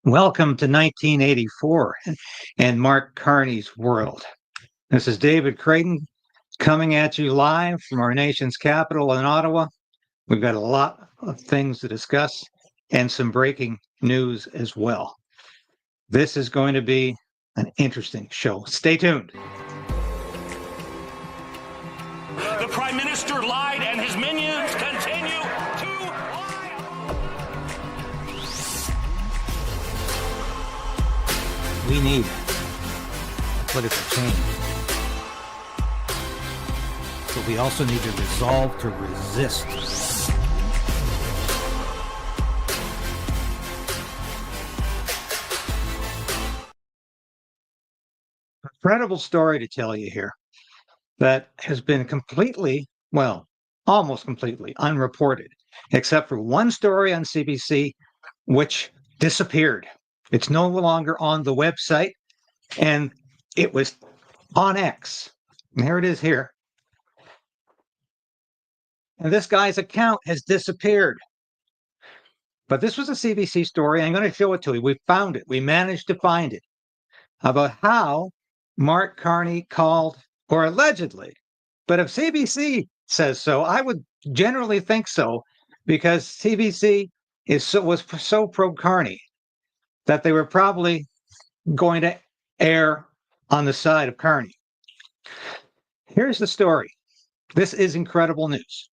Welcome to 1984 and Mark Carney's world. This is David Krayden coming at you live from our nation's capital in Ottawa. We've got a lot of things to discuss and some breaking news as well. This is going to be an interesting show. Stay tuned. The Prime Minister lied and his minions continue to lie. We need political change, but we also need to resolve to resist. Incredible story to tell you here that has been completely, well, almost completely unreported, except for one story on CBC, which disappeared. It's no longer on the website, and it was on X. And here it is here. And this guy's account has disappeared. But this was a CBC story. I'm going to show it to you. We found it. We managed to find it. About how Mark Carney called, or allegedly, but if CBC says so, I would generally think so, because CBC was so pro-Carney that they were probably going to err on the side of Carney. Here's the story. This is incredible news.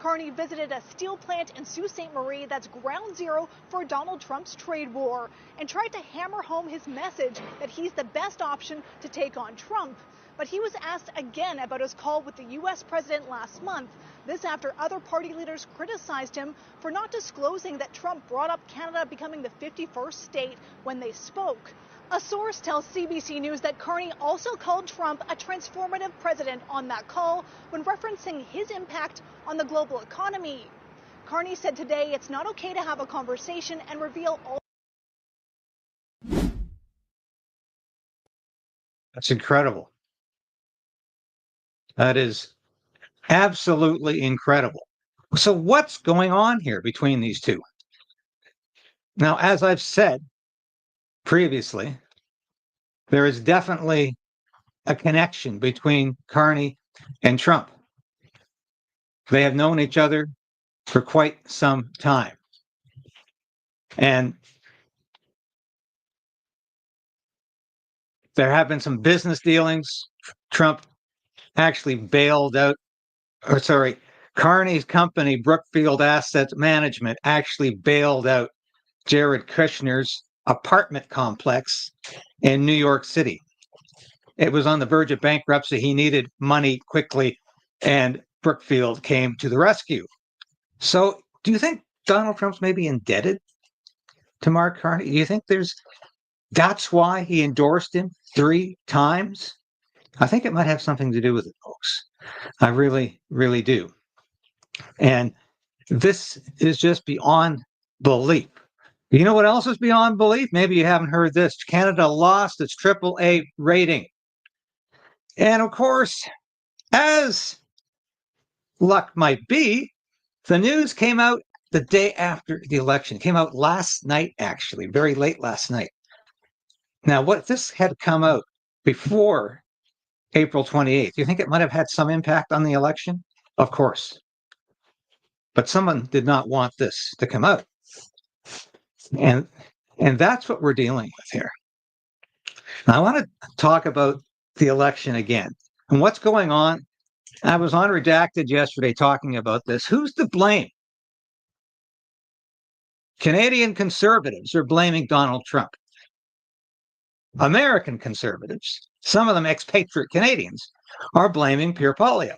Carney visited a steel plant in Sault Ste. Marie that's ground zero for Donald Trump's trade war and tried to hammer home his message that he's the best option to take on Trump. But he was asked again about his call with the U.S. president last month. This after other party leaders criticized him for not disclosing that Trump brought up Canada becoming the 51st state when they spoke. A source tells CBC News that Carney also called Trump a transformative president on that call when referencing his impact on the global economy. Carney said today it's not okay to have a conversation and reveal all. That's incredible. That is absolutely incredible. So what's going on here between these two? Now, as I've said previously, there is definitely a connection between Carney and Trump. They have known each other for quite some time. And there have been some business dealings. Trump actually bailed out, Carney's company, Brookfield Asset Management, actually bailed out Jared Kushner's apartment complex in New York City. It was on the verge of bankruptcy. He needed money quickly, and Brookfield came to the rescue. So do you think Donald Trump's maybe indebted to Mark Carney? Do you think that's why he endorsed him 3 times? I think it might have something to do with it, folks. I really, really do. And this is just beyond belief. You know what else is beyond belief? Maybe you haven't heard this. Canada lost its AAA rating. And of course, as luck might be, the news came out the day after the election. It came out last night, actually, very late last night. Now, what this had come out before April 28th. You think it might have had some impact on the election? Of course. But someone did not want this to come out. And that's what we're dealing with here. Now, I want to talk about the election again. And what's going on? I was on Redacted yesterday talking about this. Who's to blame? Canadian conservatives are blaming Donald Trump. American conservatives, some of them expatriate Canadians, are blaming Pierre Poilievre.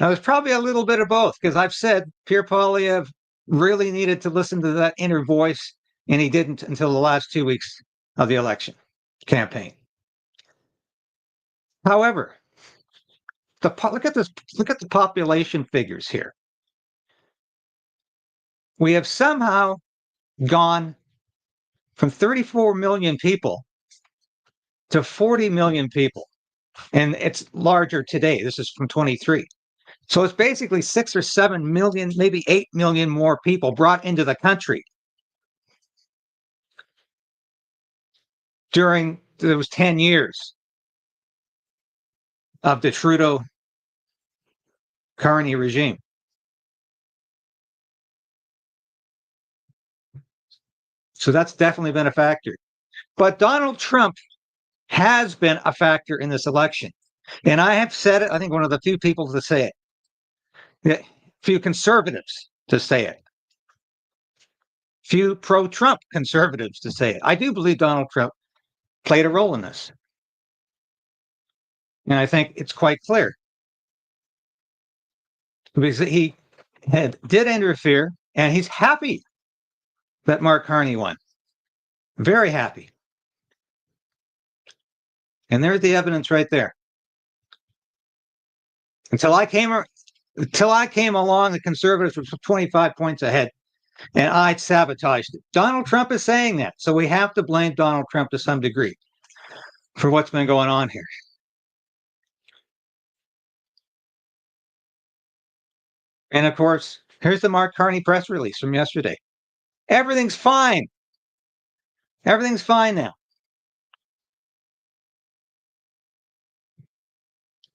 Now, there's probably a little bit of both, because I've said Pierre Poilievre really needed to listen to that inner voice, and he didn't until the last 2 weeks of the election campaign. However, look at the population figures here. We have somehow gone from 34 million people to 40 million people, and it's larger today. This is from 23. So it's basically 6 or 7 million, maybe 8 million more people brought into the country during those 10 years of the Trudeau Carney regime. So that's definitely been a factor. But Donald Trump has been a factor in this election. And I have said it, I think one of the few people to say it. Few conservatives to say it. Few pro-Trump conservatives to say it. I do believe Donald Trump played a role in this. And I think it's quite clear. Because he did interfere, and he's happy that Mark Carney won. Very happy. And there's the evidence right there. Until I came along, the conservatives were 25 points ahead, and I'd sabotaged it. Donald Trump is saying that, so we have to blame Donald Trump to some degree for what's been going on here. And of course, here's the Mark Carney press release from yesterday. Everything's fine. Everything's fine now.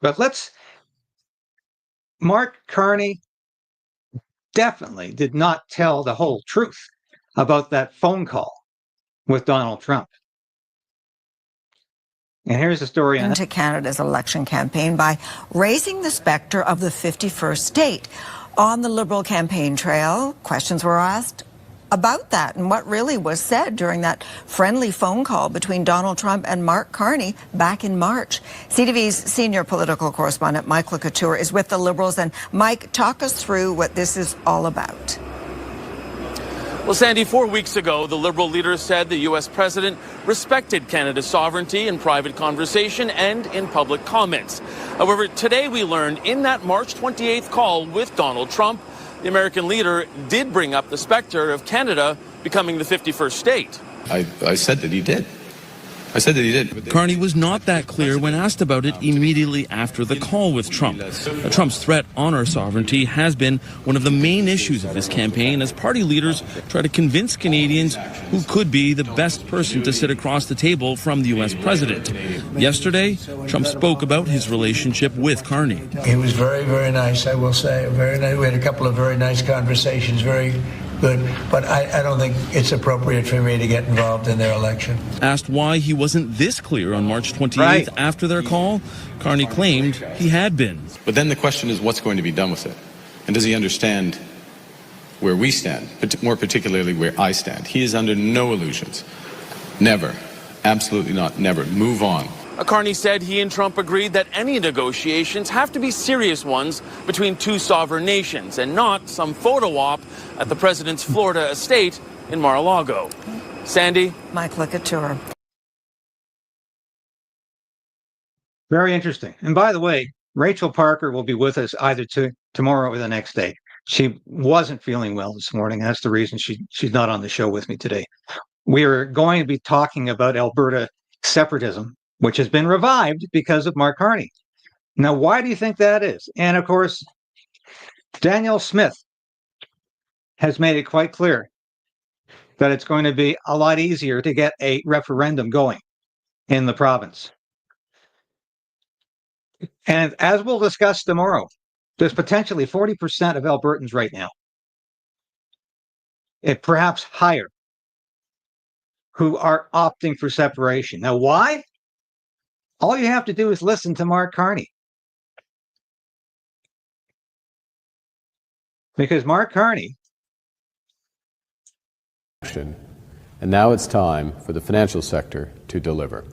But Mark Carney definitely did not tell the whole truth about that phone call with Donald Trump. And here's the story on into Canada's election campaign by raising the specter of the 51st state. On the Liberal campaign trail, questions were asked about that and what really was said during that friendly phone call between Donald Trump and Mark Carney back in March. CTV's senior political correspondent Mike Couture is with the Liberals. And Mike, talk us through what this is all about. Well, Sandy, 4 weeks ago, the Liberal leader said the U.S. president respected Canada's sovereignty in private conversation and in public comments. However, today we learned in that March 28th call with Donald Trump, the American leader did bring up the specter of Canada becoming the 51st state. I said that he did. Carney was not that clear when asked about it immediately after the call with Trump. Trump's threat on our sovereignty has been one of the main issues of this campaign as party leaders try to convince Canadians who could be the best person to sit across the table from the U.S. president. Yesterday, Trump spoke about his relationship with Carney. He was very, very nice, I will say. Very nice. We had a couple of very nice conversations, very good, but I don't think it's appropriate for me to get involved in their election. Asked why he wasn't this clear on March 28th after their call, Carney claimed he had been. But then the question is, what's going to be done with it? And does he understand where we stand, but more particularly where I stand? He is under no illusions. Never. Absolutely not. Never. Move on. Carney said he and Trump agreed that any negotiations have to be serious ones between two sovereign nations and not some photo op at the president's Florida estate in Mar-a-Lago. Sandy? Mike Couture. Very interesting. And by the way, Rachel Parker will be with us either tomorrow or the next day. She wasn't feeling well this morning. That's the reason she's not on the show with me today. We are going to be talking about Alberta separatism, which has been revived because of Mark Carney. Now, why do you think that is? And of course, Danielle Smith has made it quite clear that it's going to be a lot easier to get a referendum going in the province. And as we'll discuss tomorrow, there's potentially 40% of Albertans right now, and perhaps higher, who are opting for separation. Now, why? All you have to do is listen to Mark Carney. Because Mark Carney. And now it's time for the financial sector to deliver.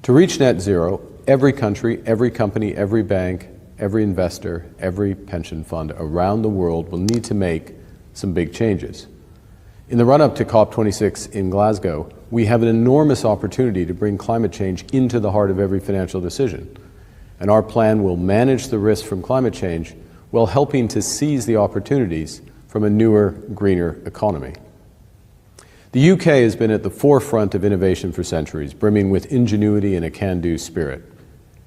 To reach net zero, every country, every company, every bank, every investor, every pension fund around the world will need to make some big changes. In the run-up to COP26 in Glasgow, we have an enormous opportunity to bring climate change into the heart of every financial decision. And our plan will manage the risks from climate change while helping to seize the opportunities from a newer, greener economy. The UK has been at the forefront of innovation for centuries, brimming with ingenuity and a can-do spirit.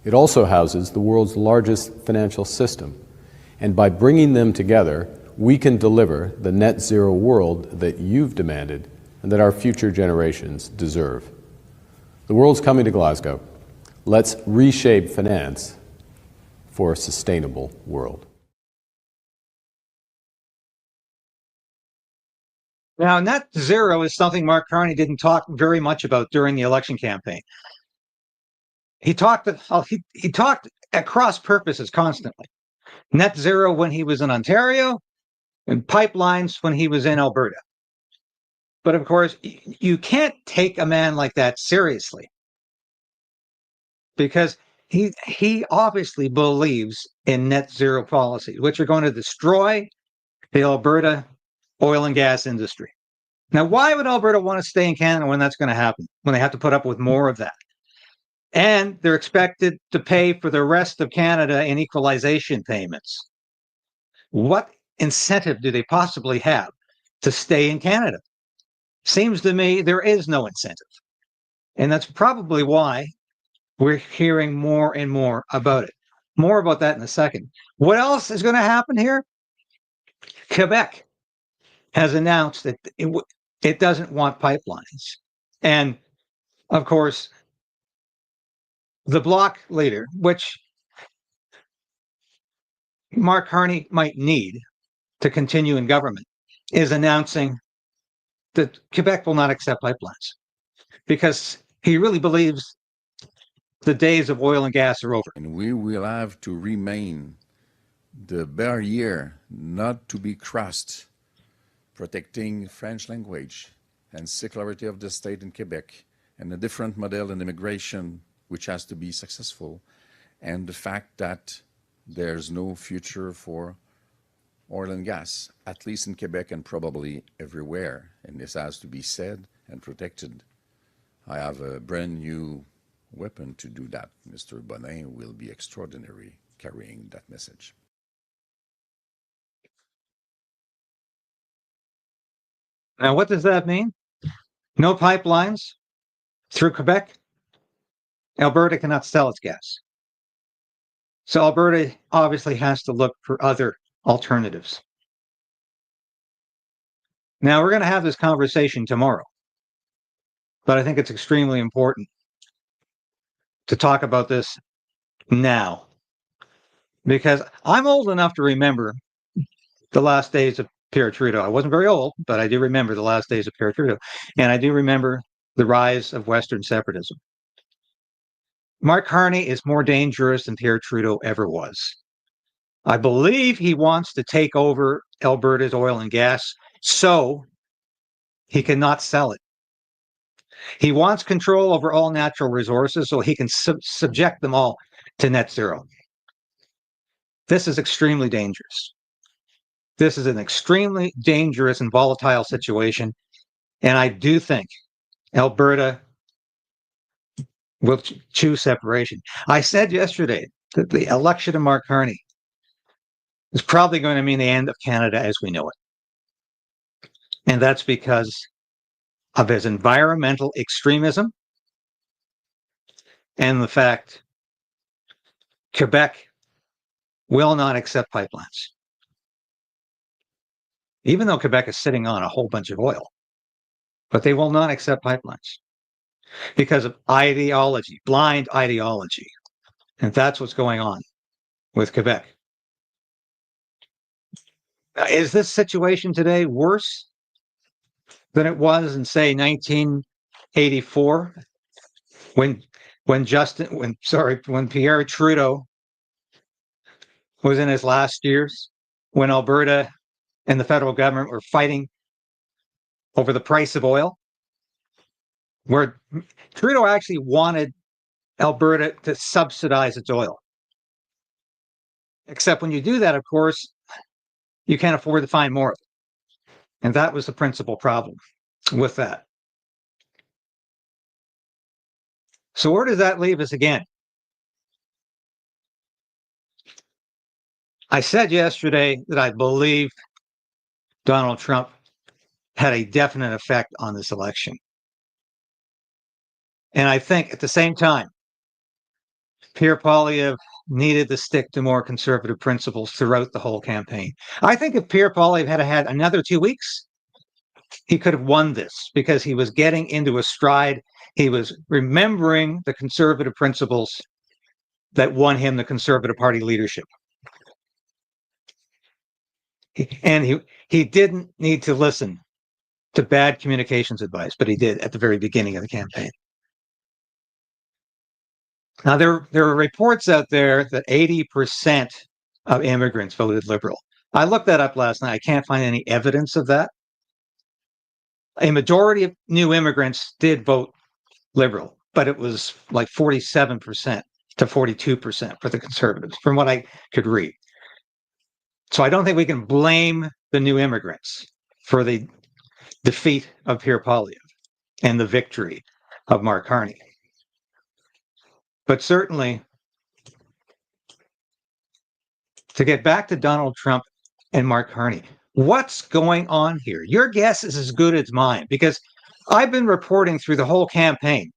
It also houses the world's largest financial system. And by bringing them together, we can deliver the net zero world that you've demanded and that our future generations deserve. The world's coming to Glasgow. Let's reshape finance for a sustainable world. Now, net zero is something Mark Carney didn't talk very much about during the election campaign. He talked at cross purposes constantly. Net zero when he was in Ontario, and pipelines when he was in Alberta. But of course, you can't take a man like that seriously, because he obviously believes in net zero policies, which are going to destroy the Alberta oil and gas industry. Now, why would Alberta want to stay in Canada when that's going to happen, when they have to put up with more of that? And they're expected to pay for the rest of Canada in equalization payments. What incentive do they possibly have to stay in Canada? Seems to me there is no incentive. And that's probably why we're hearing more and more about it. More about that in a second. What else is going to happen here? Quebec has announced that it doesn't want pipelines. And of course, the Bloc leader, which Mark Carney might need to continue in government, is announcing that Quebec will not accept pipelines because he really believes the days of oil and gas are over. And we will have to remain the barrier not to be crossed, protecting French language and secularity of the state in Quebec, and a different model in immigration which has to be successful, and the fact that there's no future for oil and gas, at least in Quebec and probably everywhere, and this has to be said and protected. I have a brand new weapon to do that. Mr. Bonnet will be extraordinary carrying that message. Now, what does that mean? No pipelines through Quebec. Alberta cannot sell its gas. So Alberta obviously has to look for other alternatives. Now, we're going to have this conversation tomorrow, but I think it's extremely important to talk about this now, because I'm old enough to remember the last days of Pierre Trudeau. I wasn't very old, but I do remember the last days of Pierre Trudeau, and I do remember the rise of Western separatism. Mark Carney is more dangerous than Pierre Trudeau ever was. I believe he wants to take over Alberta's oil and gas so he cannot sell it. He wants control over all natural resources so he can subject them all to net zero. This is extremely dangerous. This is an extremely dangerous and volatile situation. And I do think Alberta will choose separation. I said yesterday that the election of Mark Carney is probably going to mean the end of Canada as we know it. And that's because of his environmental extremism and the fact Quebec will not accept pipelines. Even though Quebec is sitting on a whole bunch of oil, but they will not accept pipelines because of ideology, blind ideology. And that's what's going on with Quebec. Is this situation today worse than it was in, say, 1984 when Pierre Trudeau was in his last years, when Alberta and the federal government were fighting over the price of oil, where Trudeau actually wanted Alberta to subsidize its oil. Except when you do that, of course, you can't afford to find more of it. And that was the principal problem with that. So where does that leave us again? I said yesterday that I believe Donald Trump had a definite effect on this election. And I think at the same time, Pierre Poilievre needed to stick to more conservative principles throughout the whole campaign. I think if Pierre Poilievre had had another 2 weeks, he could have won this because he was getting into a stride. He was remembering the conservative principles that won him the Conservative Party leadership. And he didn't need to listen to bad communications advice, but he did at the very beginning of the campaign. Now, there are reports out there that 80% of immigrants voted Liberal. I looked that up last night. I can't find any evidence of that. A majority of new immigrants did vote Liberal, but it was like 47% to 42% for the Conservatives, from what I could read. So I don't think we can blame the new immigrants for the defeat of Pierre Poilievre and the victory of Mark Carney. But certainly, to get back to Donald Trump and Mark Carney, what's going on here? Your guess is as good as mine, because I've been reporting through the whole campaign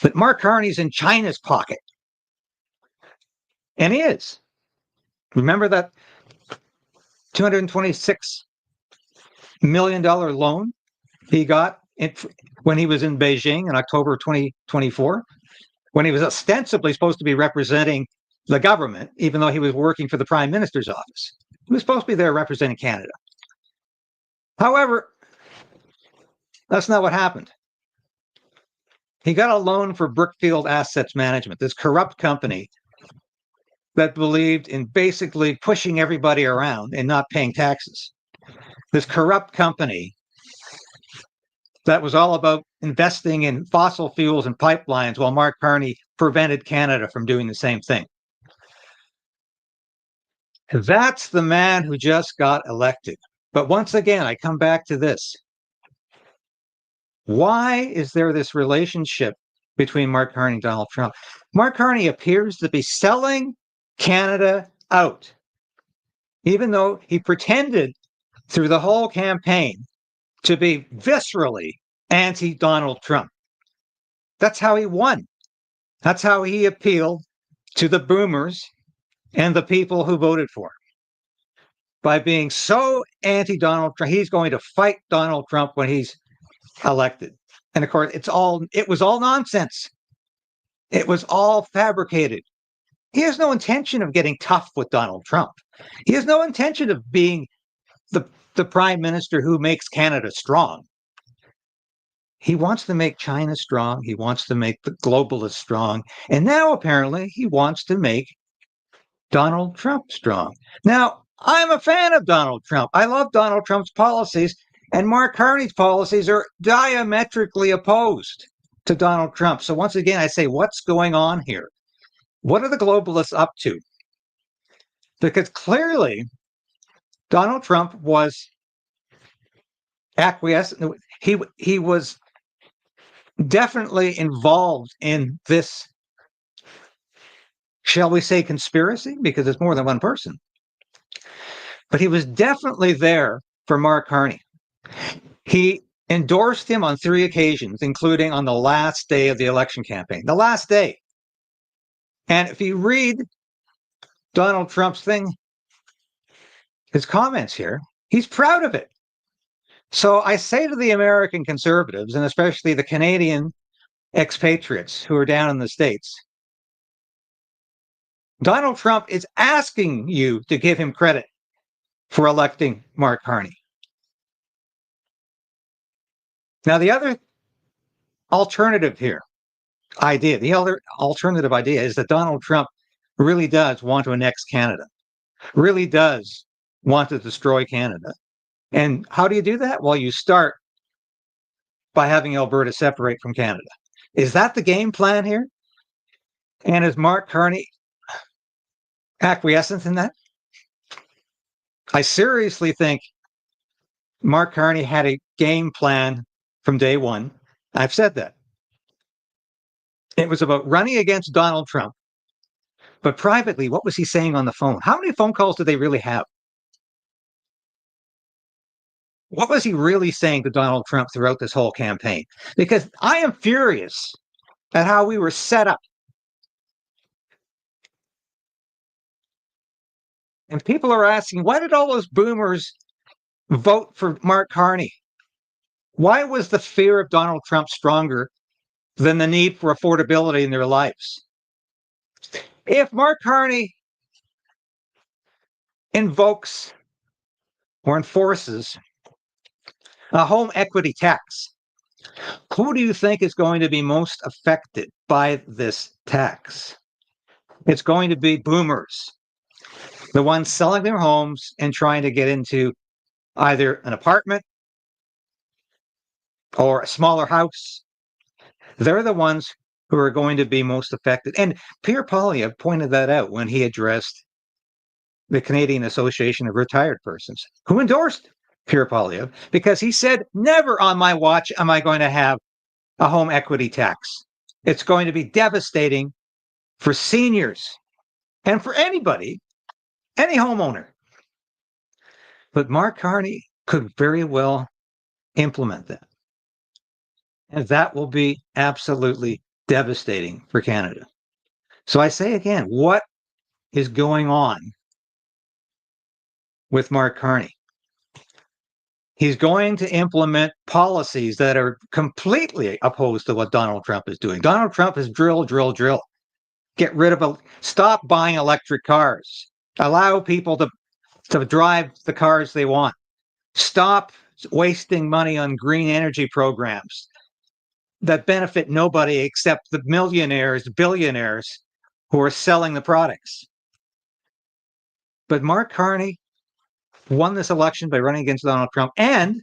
that Mark Carney's in China's pocket. And he is. Remember that $226 million loan he got when he was in Beijing in October 2024, when he was ostensibly supposed to be representing the government, even though he was working for the Prime Minister's office. He was supposed to be there representing Canada. However, that's not what happened. He got a loan for Brookfield Assets Management, this corrupt company that believed in basically pushing everybody around and not paying taxes. This corrupt company that was all about investing in fossil fuels and pipelines, while Mark Carney prevented Canada from doing the same thing. That's the man who just got elected. But once again, I come back to this. Why is there this relationship between Mark Carney and Donald Trump? Mark Carney appears to be selling Canada out, even though he pretended through the whole campaign to be viscerally anti-Donald Trump. That's how he won. That's how he appealed to the boomers and the people who voted for him. By being so anti-Donald Trump, he's going to fight Donald Trump when he's elected. And of course, it was all nonsense. It was all fabricated. He has no intention of getting tough with Donald Trump. He has no intention of being the prime minister who makes Canada strong. He wants to make China strong. He wants to make the globalists strong. And now, apparently, he wants to make Donald Trump strong. Now, I'm a fan of Donald Trump. I love Donald Trump's policies, and Mark Carney's policies are diametrically opposed to Donald Trump. So once again, I say, what's going on here? What are the globalists up to? Because clearly, Donald Trump was acquiescent. He was definitely involved in this, shall we say, conspiracy, because it's more than one person. But he was definitely there for Mark Carney. He endorsed him on 3 occasions, including on the last day of the election campaign, the last day. And if you read Donald Trump's thing, his comments here, he's proud of it. So I say to the American conservatives, and especially the Canadian expatriates who are down in the States, Donald Trump is asking you to give him credit for electing Mark Carney. Now, the other alternative idea is that Donald Trump really does want to annex Canada, really does want to destroy Canada. And how do you do that? Well, you start by having Alberta separate from Canada. Is that the game plan here? And is Mark Carney acquiescent in that? I seriously think Mark Carney had a game plan from day one. I've said that. It was about running against Donald Trump. But privately, what was he saying on the phone? How many phone calls did they really have? What was he really saying to Donald Trump throughout this whole campaign? Because I am furious at how we were set up. And people are asking, why did all those boomers vote for Mark Carney? Why was the fear of Donald Trump stronger than the need for affordability in their lives? If Mark Carney invokes or enforces a home equity tax, who do you think is going to be most affected by this tax? It's going to be boomers, the ones selling their homes and trying to get into either an apartment or a smaller house. They're the ones who are going to be most affected. And Pierre Poilievre pointed that out when he addressed the Canadian Association of Retired Persons, who endorsed Pierre Poilievre because he said, never on my watch am I going to have a home equity tax. It's going to be devastating for seniors and for anybody, any homeowner. But Mark Carney could very well implement that. And that will be absolutely devastating for Canada. So I say again, what is going on with Mark Carney? He's going to implement policies that are completely opposed to what Donald Trump is doing. Donald Trump is drill, drill, drill. Get rid of stop buying electric cars. Allow people to drive the cars they want. Stop wasting money on green energy programs that benefit nobody except the millionaires, billionaires who are selling the products. But Mark Carney won this election by running against Donald Trump and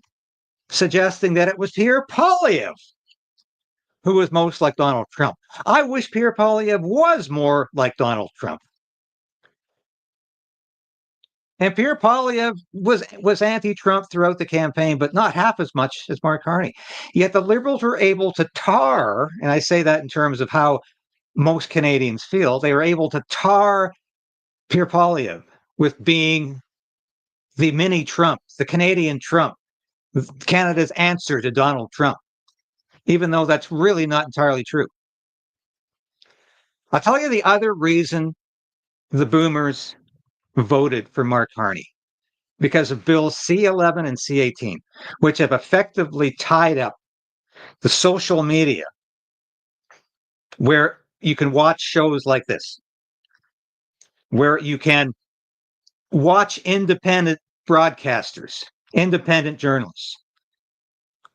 suggesting that it was Pierre Poilievre who was most like Donald Trump. I wish Pierre Poilievre was more like Donald Trump. And Pierre Poilievre was anti-Trump throughout the campaign, but not half as much as Mark Carney. Yet the Liberals were able to tar, and I say that in terms of how most Canadians feel, they were able to tar Pierre Poilievre with being the mini Trump, the Canadian Trump, Canada's answer to Donald Trump, even though that's really not entirely true. I'll tell you the other reason the boomers voted for Mark Carney, because of Bills C11 and C18, which have effectively tied up the social media where you can watch shows like this, where you can watch independent broadcasters, independent journalists,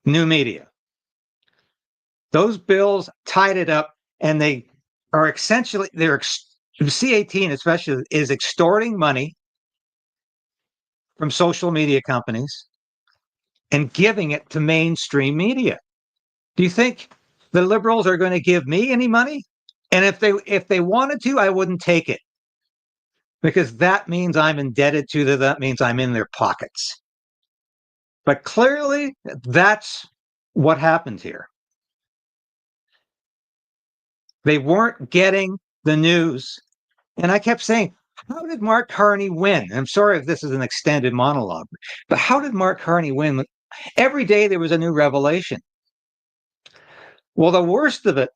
new media. Those bills tied it up, and they are essentially, C18 especially is extorting money from social media companies and giving it to mainstream media. Do you think the Liberals are going to give me any money? And if they wanted to, I wouldn't take it, because that means I'm indebted to them. That means I'm in their pockets. But clearly, that's what happened here. They weren't getting the news. And I kept saying, how did Mark Carney win? I'm sorry if this is an extended monologue, but how did Mark Carney win? Every day there was a new revelation. Well, the worst of it,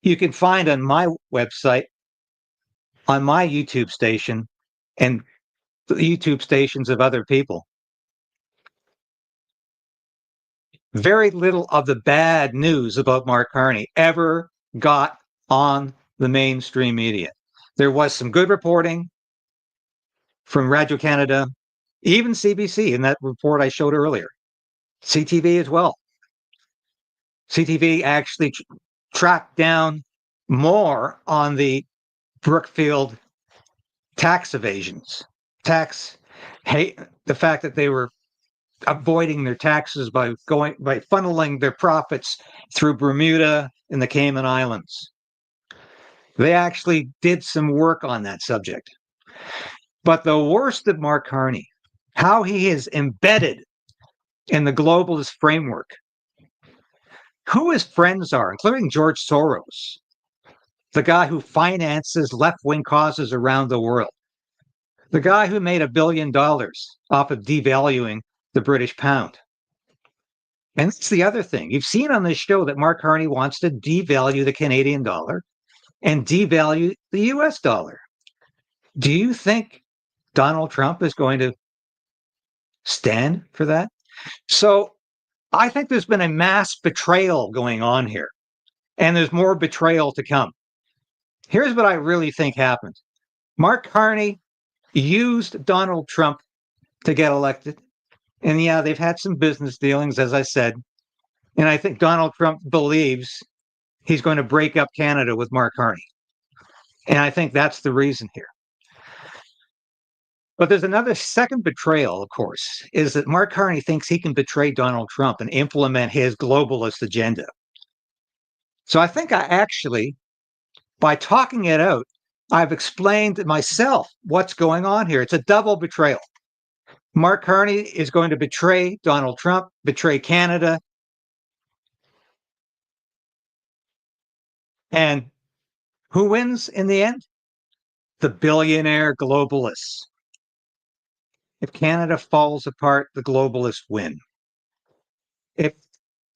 you can find on my website, on my YouTube station, and the YouTube stations of other people. Very little of the bad news about Mark Carney ever got on the mainstream media. There was some good reporting from Radio-Canada, even CBC in that report I showed earlier. CTV as well. CTV actually tracked down more on the Brookfield tax evasions, the fact that they were avoiding their taxes by funneling their profits through Bermuda and the Cayman Islands. They actually did some work on that subject. But the worst of Mark Carney, how he is embedded in the globalist framework, who his friends are, including George Soros, the guy who finances left-wing causes around the world, the guy who made $1 billion off of devaluing the British pound. And that's the other thing. You've seen on this show that Mark Carney wants to devalue the Canadian dollar and devalue the US dollar. Do you think Donald Trump is going to stand for that? So I think there's been a mass betrayal going on here, and there's more betrayal to come. Here's what I really think happened. Mark Carney used Donald Trump to get elected. And yeah, they've had some business dealings, as I said. And I think Donald Trump believes he's going to break up Canada with Mark Carney. And I think that's the reason here. But there's another second betrayal, of course, is that Mark Carney thinks he can betray Donald Trump and implement his globalist agenda. So I think I actually, by talking it out, I've explained myself what's going on here. It's a double betrayal. Mark Carney is going to betray Donald Trump, betray Canada. And who wins in the end? The billionaire globalists. If Canada falls apart, the globalists win. If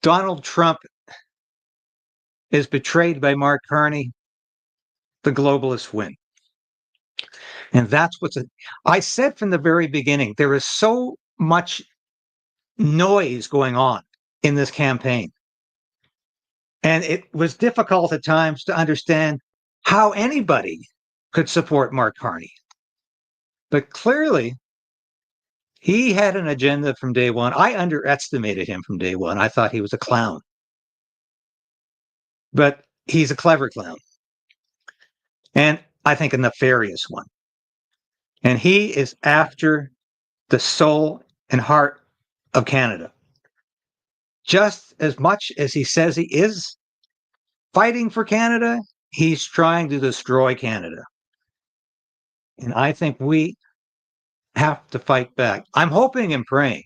Donald Trump is betrayed by Mark Carney, the globalists win. And that's I said from the very beginning, there is so much noise going on in this campaign. And it was difficult at times to understand how anybody could support Mark Carney. But clearly, he had an agenda from day one. I underestimated him from day one. I thought he was a clown. But he's a clever clown. And I think a nefarious one. And he is after the soul and heart of Canada. Just as much as he says he is fighting for Canada, he's trying to destroy Canada. And I think we have to fight back. I'm hoping and praying,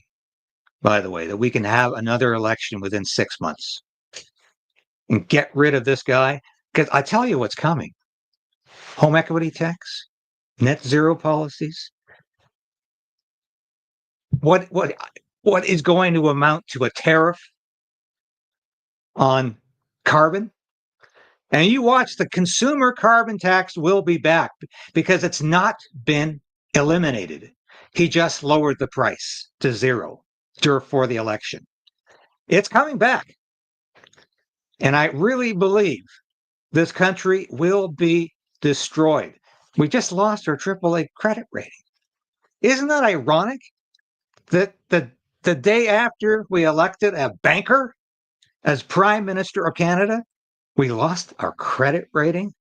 by the way, that we can have another election within 6 months and get rid of this guy. Because I tell you what's coming. Home equity tax, net zero policies. What is going to amount to a tariff on carbon? And you watch, the consumer carbon tax will be back because it's not been eliminated. He just lowered the price to zero for the election. It's coming back. And I really believe this country will be destroyed. We just lost our AAA credit rating. Isn't that ironic that the day after we elected a banker as Prime Minister of Canada, we lost our credit rating?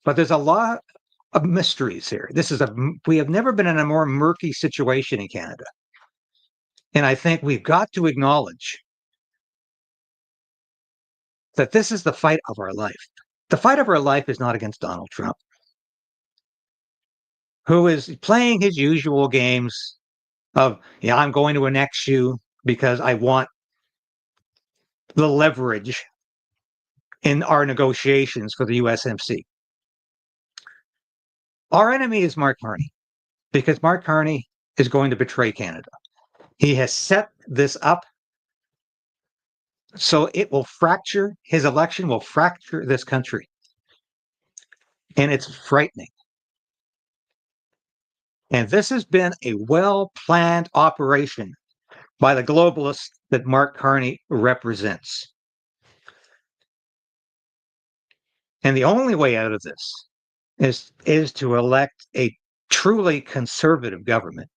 But there's a lot of mysteries here. We have never been in a more murky situation in Canada. And I think we've got to acknowledge that this is the fight of our life. The fight of our life is not against Donald Trump, who is playing his usual games of, yeah, I'm going to annex you because I want the leverage in our negotiations for the USMC. Our enemy is Mark Carney, because Mark Carney is going to betray Canada. He has set this up so it will fracture, his election will fracture this country. And it's frightening. And this has been a well-planned operation by the globalists that Mark Carney represents. And the only way out of this is to elect a truly conservative government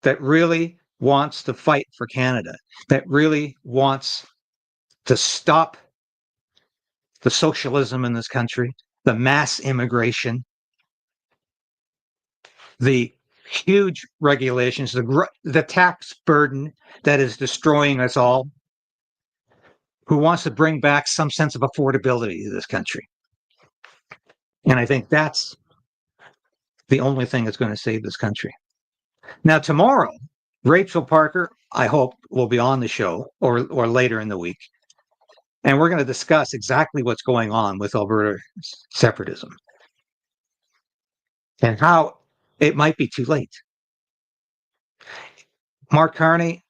that really wants to fight for Canada, that really wants to stop the socialism in this country, the mass immigration, the huge regulations, the tax burden that is destroying us all, who wants to bring back some sense of affordability to this country. And I think that's the only thing that's going to save this country. Now, tomorrow, Rachel Parker, I hope, will be on the show or later in the week. And we're going to discuss exactly what's going on with Alberta separatism and how it might be too late. Mark Carney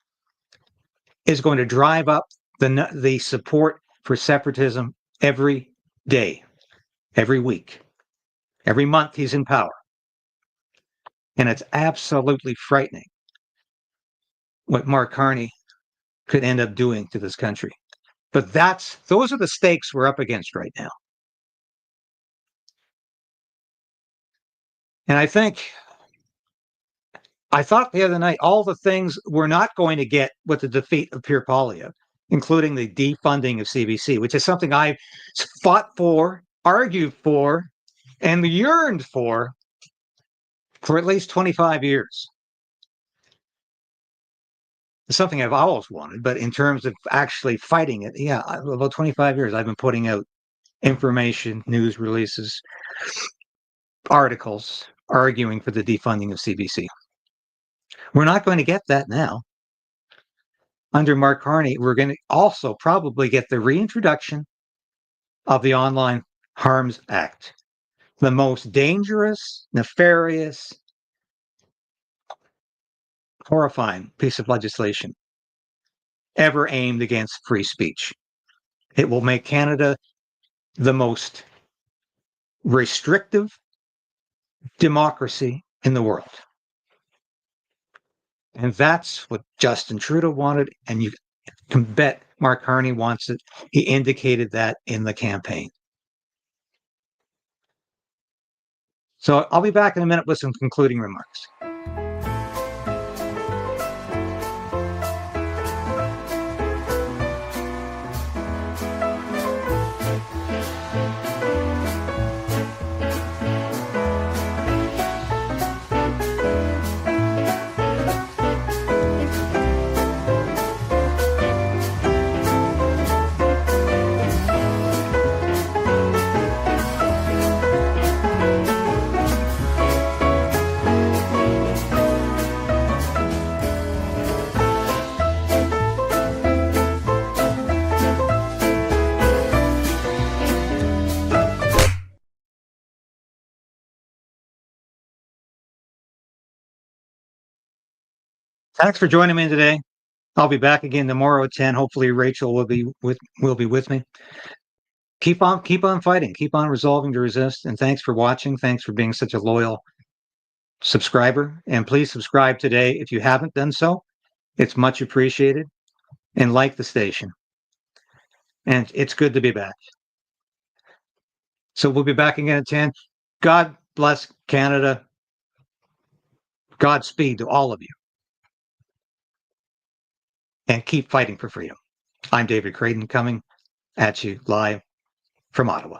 is going to drive up the support for separatism every day, every week, every month he's in power. And it's absolutely frightening what Mark Carney could end up doing to this country. But those are the stakes we're up against right now. And I thought the other night, all the things we're not going to get with the defeat of Pierre Poilievre, including the defunding of CBC, which is something I've fought for, argued for, and yearned for at least 25 years. It's something I've always wanted, but in terms of actually fighting it, yeah, about 25 years I've been putting out information, news releases, articles, arguing for the defunding of CBC. We're not going to get that now. Under Mark Carney, we're going to also probably get the reintroduction of the Online Harms Act, the most dangerous, nefarious, horrifying piece of legislation ever aimed against free speech. It will make Canada the most restrictive democracy in the world. And that's what Justin Trudeau wanted, and you can bet Mark Carney wants it. He indicated that in the campaign. So I'll be back in a minute with some concluding remarks. Thanks for joining me today. I'll be back again tomorrow at 10. Hopefully Rachel will be with me. Keep on fighting, keep on resolving to resist. And thanks for watching. Thanks for being such a loyal subscriber. And please subscribe today if you haven't done so. It's much appreciated. And like the station. And it's good to be back. So we'll be back again at 10. God bless Canada. Godspeed to all of you. And keep fighting for freedom. I'm David Krayden, coming at you live from Ottawa.